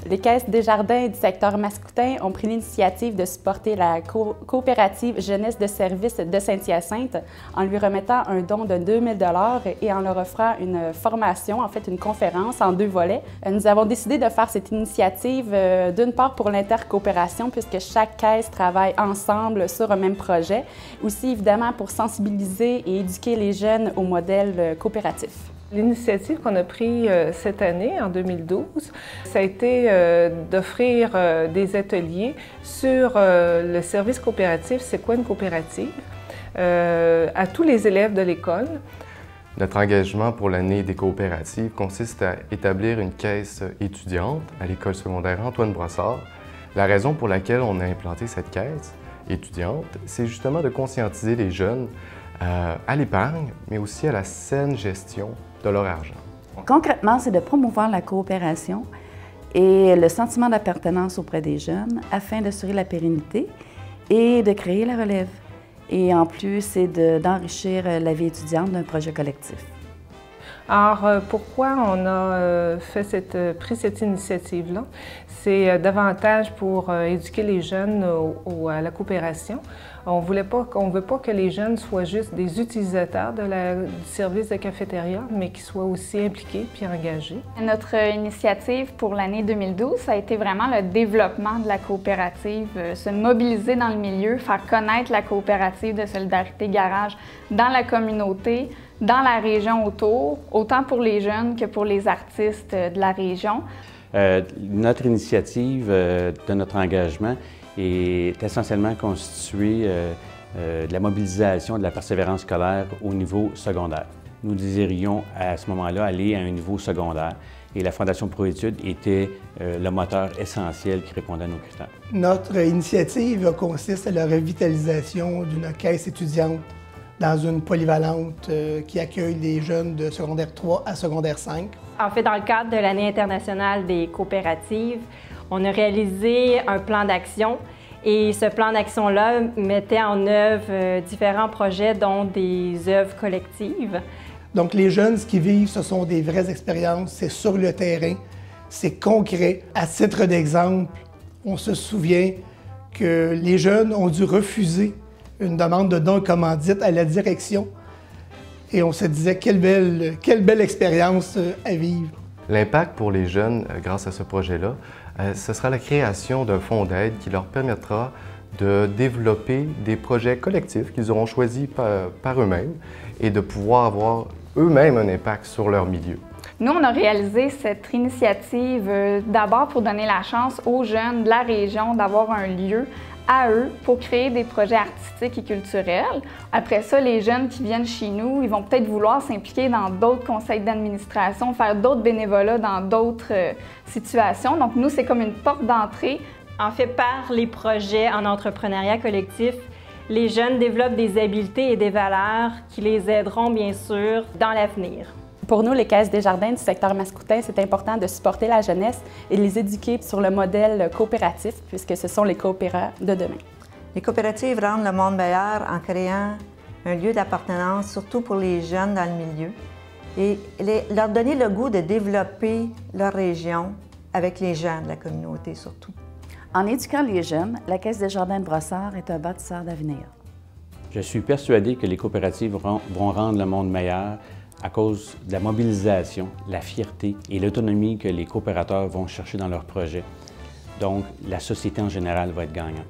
Les caisses Desjardins du secteur Mascoutin ont pris l'initiative de supporter la coopérative Jeunesse de service de Saint-Hyacinthe en lui remettant un don de 2 000 $ et en leur offrant une formation, en fait une conférence en 2 volets. Nous avons décidé de faire cette initiative d'une part pour l'intercoopération puisque chaque caisse travaille ensemble sur un même projet, aussi évidemment pour sensibiliser et éduquer les jeunes au modèle coopératif. L'initiative qu'on a prise cette année, en 2012, ça a été d'offrir des ateliers sur le service coopératif, c'est quoi une coopérative, à tous les élèves de l'école. Notre engagement pour l'année des coopératives consiste à établir une caisse étudiante à l'école secondaire Antoine Brossard. La raison pour laquelle on a implanté cette caisse étudiante, c'est justement de conscientiser les jeunes à l'épargne, mais aussi à la saine gestion de leur argent. Concrètement, c'est de promouvoir la coopération et le sentiment d'appartenance auprès des jeunes afin d'assurer la pérennité et de créer la relève. Et en plus, c'est d'enrichir la vie étudiante d'un projet collectif. Alors, pourquoi on a pris cette initiative-là? C'est davantage pour éduquer les jeunes à la coopération. On ne veut pas que les jeunes soient juste des utilisateurs du service de cafétéria, mais qu'ils soient aussi impliqués puis engagés. Notre initiative pour l'année 2012, ça a été vraiment le développement de la coopérative, se mobiliser dans le milieu, faire connaître la coopérative de Solidarité Garage dans la communauté, dans la région autour, autant pour les jeunes que pour les artistes de la région. Notre initiative de notre engagement est essentiellement constituée de la mobilisation de la persévérance scolaire au niveau secondaire. Nous désirions à ce moment-là aller à un niveau secondaire et la Fondation Proétudes était le moteur essentiel qui répondait à nos critères. Notre initiative consiste à la revitalisation d'une caisse étudiante dans une polyvalente qui accueille les jeunes de secondaire 3 à secondaire 5. En fait, dans le cadre de l'année internationale des coopératives, on a réalisé un plan d'action et ce plan d'action-là mettait en œuvre différents projets, dont des œuvres collectives. Donc les jeunes, ce qu'ils vivent, ce sont des vraies expériences, c'est sur le terrain, c'est concret. À titre d'exemple, on se souvient que les jeunes ont dû refuser une demande de don commandite à la direction. Et on se disait, quelle belle expérience à vivre. L'impact pour les jeunes, grâce à ce projet-là, ce sera la création d'un fonds d'aide qui leur permettra de développer des projets collectifs qu'ils auront choisis par eux-mêmes et de pouvoir avoir eux-mêmes un impact sur leur milieu. Nous, on a réalisé cette initiative d'abord pour donner la chance aux jeunes de la région d'avoir un lieu à eux pour créer des projets artistiques et culturels. Après ça, les jeunes qui viennent chez nous, ils vont peut-être vouloir s'impliquer dans d'autres conseils d'administration, faire d'autres bénévolats dans d'autres situations. Donc nous, c'est comme une porte d'entrée. En fait, par les projets en entrepreneuriat collectif, les jeunes développent des habiletés et des valeurs qui les aideront bien sûr dans l'avenir. Pour nous, les caisses Desjardins du secteur Mascoutin, c'est important de supporter la jeunesse et de les éduquer sur le modèle coopératif, puisque ce sont les coopérants de demain. Les coopératives rendent le monde meilleur en créant un lieu d'appartenance, surtout pour les jeunes dans le milieu, et leur donner le goût de développer leur région avec les gens de la communauté surtout. En éduquant les jeunes, la Caisse Desjardins de Brossard est un bâtisseur d'avenir. Je suis persuadé que les coopératives vont rendre le monde meilleur à cause de la mobilisation, la fierté et l'autonomie que les coopérateurs vont chercher dans leurs projets. Donc, la société en général va être gagnante.